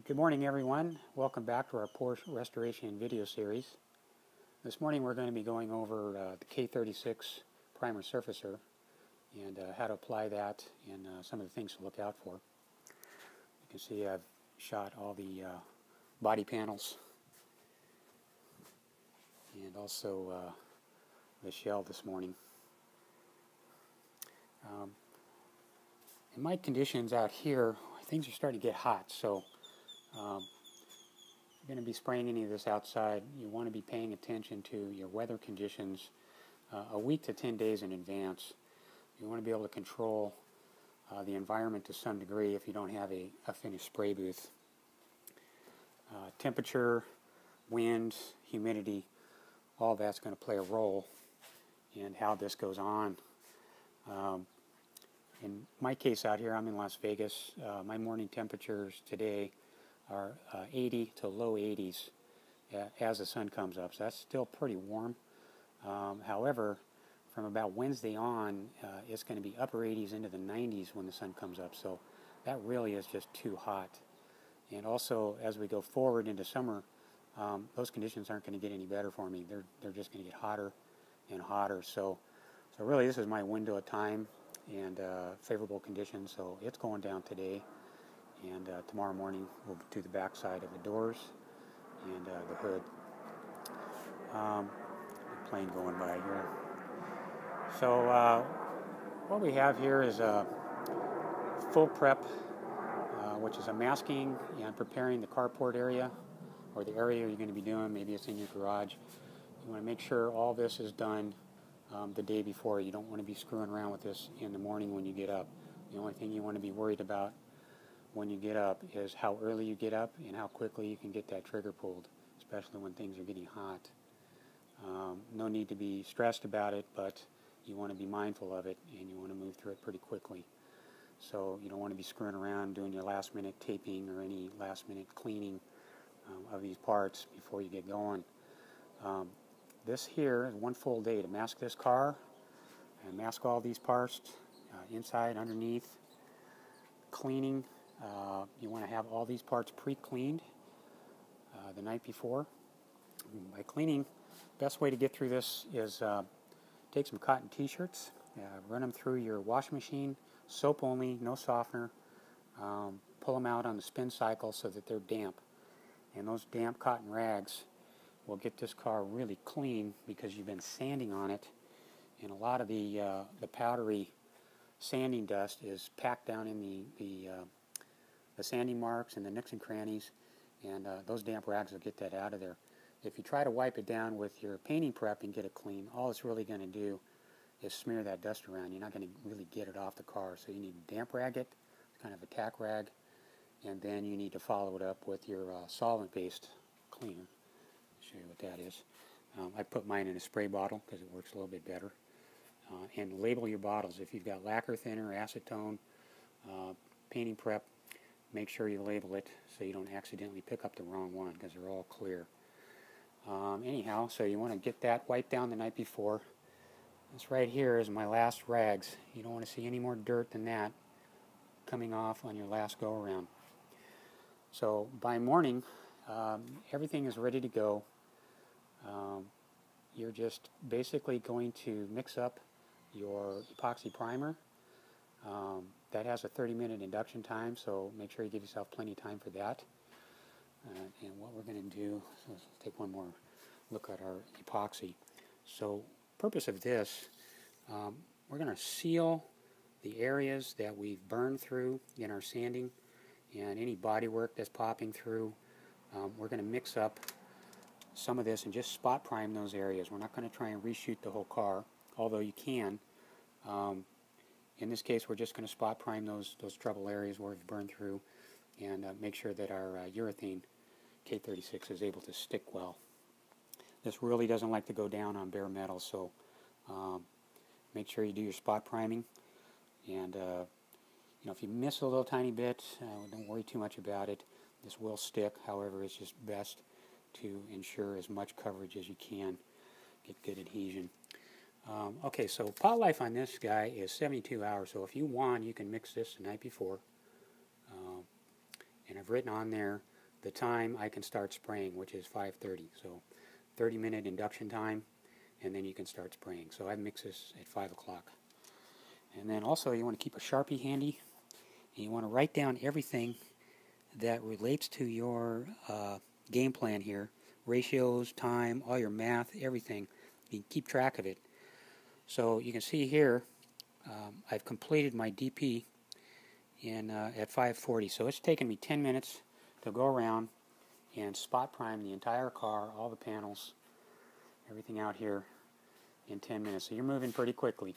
Good morning, everyone. Welcome back to our Porsche restoration video series. This morning we're going to be going over the K36 Primer surfacer and how to apply that and some of the things to look out for. You can see I've shot all the body panels and also the shell this morning. In my conditions out here, things are starting to get hot, so if you're going to be spraying any of this outside, you want to be paying attention to your weather conditions a week to 10 days in advance. You want to be able to control the environment to some degree if you don't have a finished spray booth. Temperature, wind, humidity, all that's going to play a role in how this goes on. In my case out here, I'm in Las Vegas. My morning temperatures today are 80 to low 80s as the sun comes up, so that's still pretty warm. However, from about Wednesday on, it's going to be upper 80s into the 90s when the sun comes up, so that really is just too hot. And also, as we go forward into summer, those conditions aren't going to get any better for me. They're just going to get hotter and hotter. So really, this is my window of time and favorable conditions. So it's going down today, and tomorrow morning we'll do the back side of the doors and the hood. The plane going by here. So what we have here is a full prep, which is a masking and preparing the carport area or the area you're going to be doing. Maybe it's in your garage. You want to make sure all this is done the day before. You don't want to be screwing around with this in the morning when you get up. The only thing you want to be worried about when you get up is how early you get up and how quickly you can get that trigger pulled, especially when things are getting hot. No need to be stressed about it, but you want to be mindful of it and you want to move through it pretty quickly. So you don't want to be screwing around doing your last minute taping or any last minute cleaning of these parts before you get going. This here is one full day to mask this car and mask all these parts, inside, underneath. Cleaning, you want to have all these parts pre-cleaned the night before. By cleaning, best way to get through this is take some cotton t-shirts, run them through your washing machine, soap only, no softener, pull them out on the spin cycle so that they're damp. And those damp cotton rags will get this car really clean because you've been sanding on it, and a lot of the powdery sanding dust is packed down in the sanding marks and the nooks and crannies, and those damp rags will get that out of there. If you try to wipe it down with your painting prep and get it clean, all it's really going to do is smear that dust around. You're not going to really get it off the car, so you need to damp rag it, kind of a tack rag, and then you need to follow it up with your solvent-based cleaner. Show you what that is. I put mine in a spray bottle because it works a little bit better. And label your bottles. If you've got lacquer thinner, acetone, painting prep, make sure you label it so you don't accidentally pick up the wrong one because they're all clear. Anyhow, so you want to get that wiped down the night before. This right here is my last rags. You don't want to see any more dirt than that coming off on your last go around. So by morning, everything is ready to go. You're just basically going to mix up your epoxy primer. That has a 30-minute induction time, so make sure you give yourself plenty of time for that. And what we're going to do, so let's take one more look at our epoxy. So purpose of this, we're going to seal the areas that we've burned through in our sanding and any body work that's popping through. We're going to mix up some of this and just spot prime those areas. We're not going to try and reshoot the whole car, although you can. In this case, we're just going to spot prime those trouble areas where we've burned through and make sure that our urethane K36 is able to stick well. This really doesn't like to go down on bare metal, so make sure you do your spot priming. And if you miss a little tiny bit, don't worry too much about it. This will stick. However, it's just best to ensure as much coverage as you can, get good adhesion. Okay, so pot life on this guy is 72 hours, so if you want, you can mix this the night before. And I've written on there the time I can start spraying, which is 5:30. So 30-minute induction time, and then you can start spraying. So I mix this at 5 o'clock. And then also you want to keep a Sharpie handy, and you want to write down everything that relates to your game plan here. Ratios, time, all your math, everything. You can keep track of it. So you can see here, I've completed my DP at 5:40. So it's taken me 10 minutes to go around and spot prime the entire car, all the panels, everything out here in 10 minutes. So you're moving pretty quickly.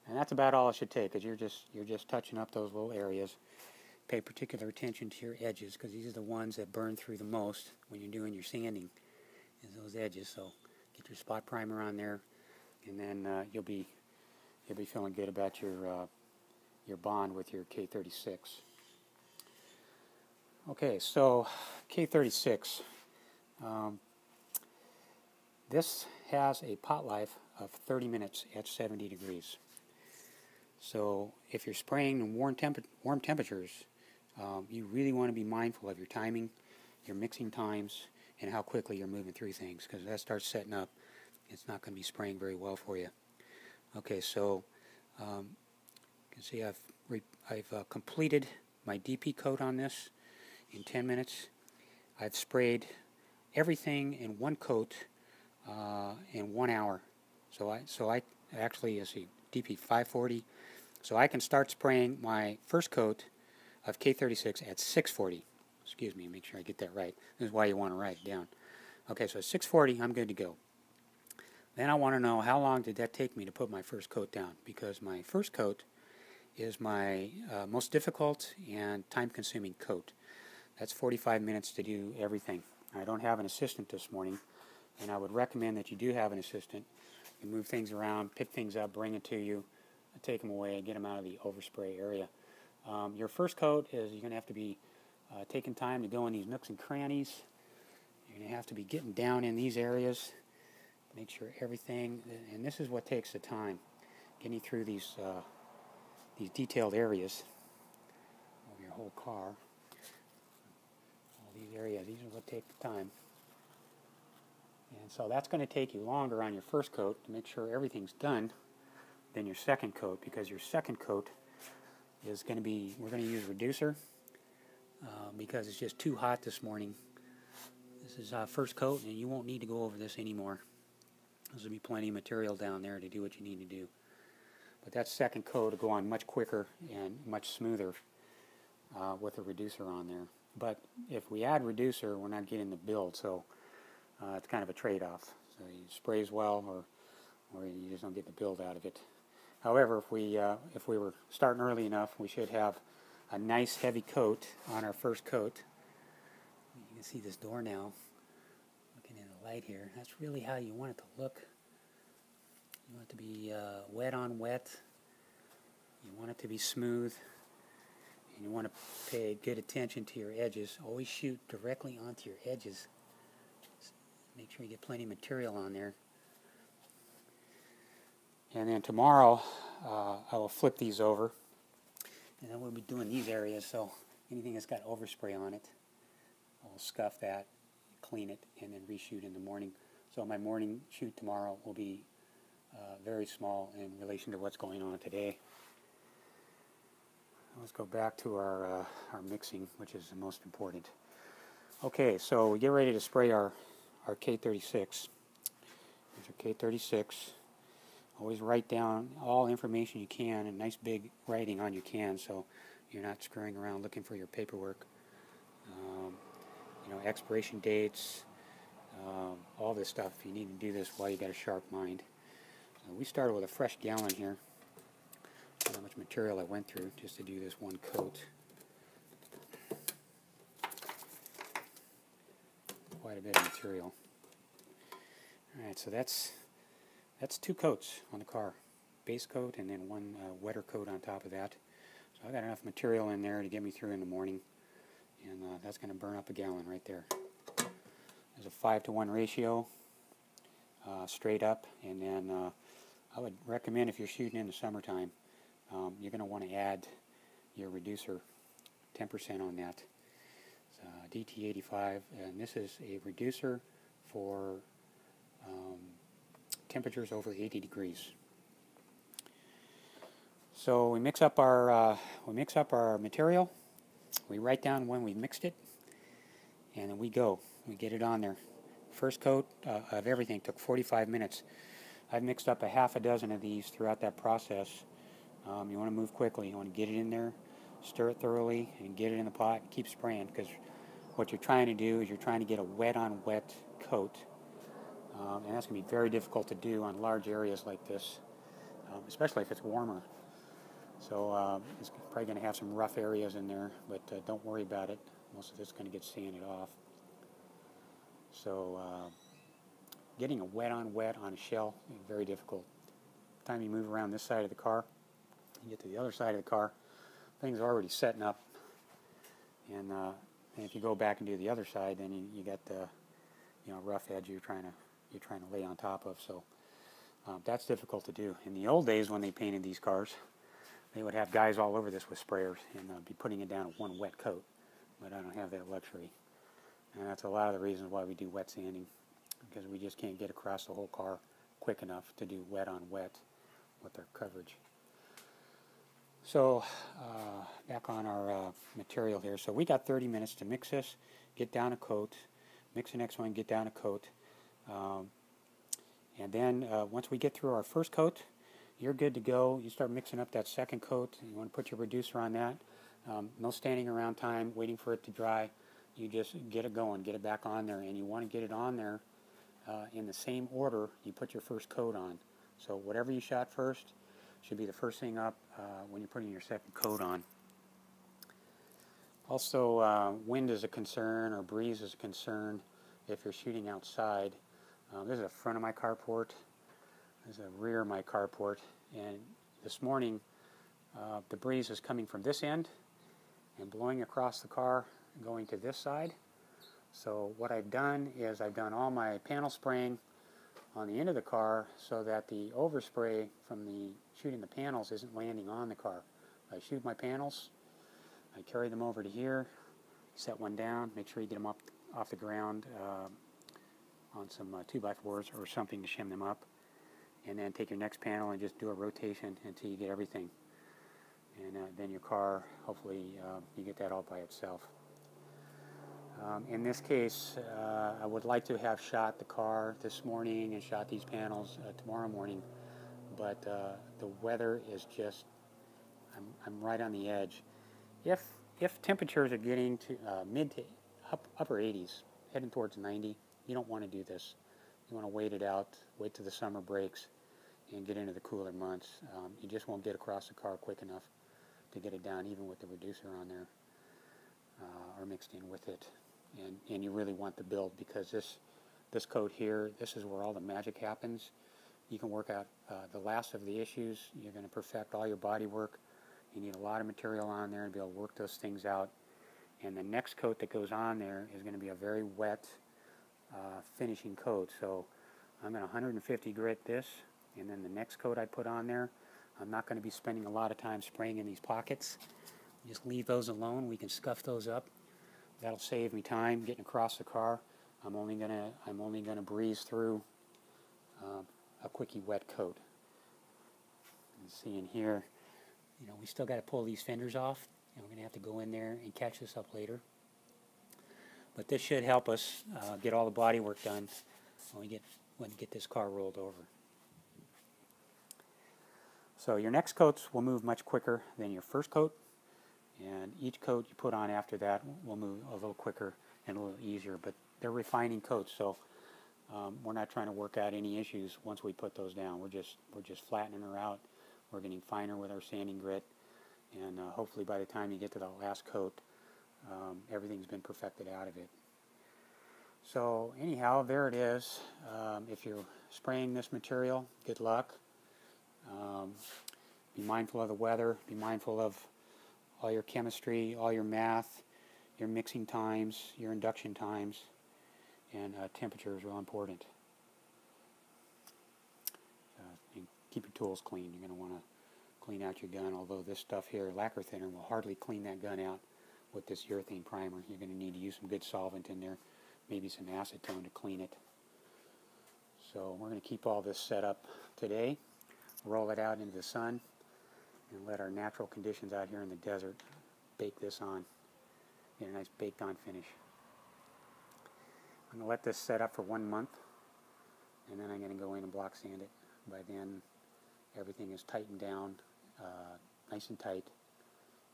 And that's about all it should take, because you're just touching up those little areas. Pay particular attention to your edges, because these are the ones that burn through the most when you're doing your sanding, is those edges. So get your spot primer on there, and then you'll be feeling good about your bond with your K36. Okay, so K36. This has a pot life of 30 minutes at 70 degrees. So if you're spraying in warm temperatures, you really want to be mindful of your timing, your mixing times, and how quickly you're moving through things, because if that starts setting up, it's not going to be spraying very well for you. Okay, so you can see I've completed my DP coat on this in 10 minutes. I've sprayed everything in one coat in 1 hour. So I actually, let's see, DP 540. So I can start spraying my first coat of K36 at 640. Excuse me, make sure I get that right. This is why you want to write it down. Okay, so at 640, I'm good to go. Then I want to know, how long did that take me to put my first coat down? Because my first coat is my most difficult and time-consuming coat. That's 45 minutes to do everything. I don't have an assistant this morning, and I would recommend that you do have an assistant. You move things around, pick things up, bring it to you, take them away, get them out of the overspray area. Your first coat is, you're going to have to be taking time to go in these nooks and crannies. You're going to have to be getting down in these areas, make sure everything, and this is what takes the time, getting through these detailed areas of your whole car. All these areas, these are what take the time. And so that's going to take you longer on your first coat to make sure everything's done than your second coat, because your second coat is going to be, we're going to use reducer because it's just too hot this morning. This is first coat, and you won't need to go over this anymore. There's going to be plenty of material down there to do what you need to do. But that second coat will go on much quicker and much smoother with a reducer on there. But if we add reducer, we're not getting the build, so it's kind of a trade-off. So it sprays well, or you just don't get the build out of it. However, if we were starting early enough, we should have a nice heavy coat on our first coat. You can see this door now, looking in the light here. That's really how you want it to look. You want it to be wet on wet. You want it to be smooth. And you want to pay good attention to your edges. Always shoot directly onto your edges. Make sure you get plenty of material on there. And then tomorrow, I will flip these over, and then we'll be doing these areas, so anything that's got overspray on it, I'll scuff that, clean it, and then reshoot in the morning. So my morning shoot tomorrow will be very small in relation to what's going on today. Let's go back to our mixing, which is the most important. Okay, so we get ready to spray our K36. Here's our K36. Always write down all information you can in nice big writing on your can, so you're not scurrying around looking for your paperwork. You know, expiration dates, all this stuff. You need to do this while you got a sharp mind. So we started with a fresh gallon here. How much material I went through just to do this one coat. Quite a bit of material. Alright, so that's 2 coats on the car. Base coat and then one wetter coat on top of that. So I got enough material in there to get me through in the morning. And that's going to burn up a gallon right there. There's a 5-to-1 ratio, straight up. And then I would recommend, if you're shooting in the summertime, you're going to want to add your reducer 10% on that. It's DT85, and this is a reducer for temperatures over 80 degrees. So we mix up our material. We write down when we mixed it, and then we get it on there. First coat of everything took 45 minutes. I've mixed up a half a dozen of these throughout that process. You want to move quickly. You want to get it in there, stir it thoroughly, and get it in the pot. Keep spraying, because what you're trying to do is you're trying to get a wet-on-wet coat. And that's going to be very difficult to do on large areas like this, especially if it's warmer. So it's probably going to have some rough areas in there, but don't worry about it. Most of it's going to get sanded off. So getting a wet-on-wet on a shell is very difficult. By the time you move around this side of the car, you get to the other side of the car, things are already setting up. And if you go back and do the other side, then you got the rough edge you're trying to lay on top of. So that's difficult to do. In the old days, when they painted these cars, they would have guys all over this with sprayers and be putting it down with one wet coat. But I don't have that luxury. And that's a lot of the reasons why we do wet sanding, because we just can't get across the whole car quick enough to do wet on wet with our coverage. So back on our material here. So we got 30 minutes to mix this, get down a coat, mix the next one, get down a coat. And then once we get through our first coat, you're good to go. You start mixing up that second coat. You want to put your reducer on that. No standing around time, waiting for it to dry. You just get it going, get it back on there, and you want to get it on there in the same order you put your first coat on. So whatever you shot first should be the first thing up when you're putting your second coat on. Also, wind is a concern, or breeze is a concern if you're shooting outside. This is the front of my carport. This is the rear of my carport. And this morning, the breeze is coming from this end and blowing across the car and going to this side. So what I've done is I've done all my panel spraying on the end of the car so that the overspray from the shooting the panels isn't landing on the car. I shoot my panels, I carry them over to here, set one down, make sure you get them up off the ground on some 2x4s or something to shim them up, and then take your next panel and just do a rotation until you get everything. And then your car, hopefully you get that all by itself. In this case, I would like to have shot the car this morning and shot these panels tomorrow morning, but the weather is just, I'm right on the edge. If temperatures are getting to mid to upper 80s, heading towards 90, you don't want to do this. You want to wait it out, wait till the summer breaks, and get into the cooler months. You just won't get across the car quick enough to get it down, even with the reducer on there or mixed in with it. And you really want the build, because this coat here, this is where all the magic happens. You can work out the last of the issues. You're going to perfect all your body work. You need a lot of material on there to be able to work those things out. And the next coat that goes on there is going to be a very wet finishing coat. So I'm going to 150 grit this, and then the next coat I put on there, I'm not going to be spending a lot of time spraying in these pockets. Just leave those alone. We can scuff those up. That'll save me time getting across the car. I'm only gonna breeze through a quickie wet coat. You can see in here, we still got to pull these fenders off, and we're gonna have to go in there and catch this up later. But this should help us get all the body work done when we get this car rolled over. So your next coats will move much quicker than your first coat, and each coat you put on after that will move a little quicker and a little easier. But they're refining coats, so we're not trying to work out any issues once we put those down. We're just flattening her out. We're getting finer with our sanding grit, and hopefully by the time you get to the last coat, everything's been perfected out of it. So anyhow, there it is. If you're spraying this material, good luck. Be mindful of the weather. Be mindful of all your chemistry, all your math, your mixing times, your induction times, and temperature is real important. And keep your tools clean. You're going to want to clean out your gun, although this stuff here, lacquer thinner, will hardly clean that gun out with this urethane primer. You're going to need to use some good solvent in there, maybe some acetone to clean it. So we're going to keep all this set up today, roll it out into the sun, and let our natural conditions out here in the desert bake this on. Get a nice baked on finish. I'm going to let this set up for 1 month, and then I'm going to go in and block sand it. By then everything is tightened down, nice and tight,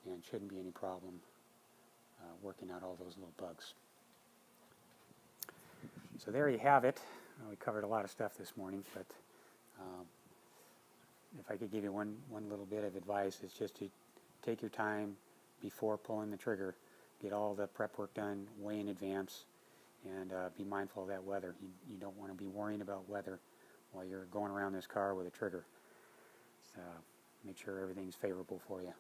and shouldn't be any problem working out all those little bugs. So there you have it. We covered a lot of stuff this morning, but if I could give you one little bit of advice, it's just to take your time before pulling the trigger. Get all the prep work done way in advance, and be mindful of that weather. You don't want to be worrying about weather while you're going around this car with a trigger. So make sure everything's favorable for you.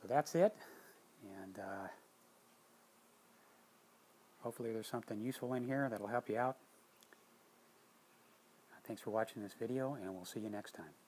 So that's it, and hopefully there's something useful in here that'll help you out. Thanks for watching this video, and we'll see you next time.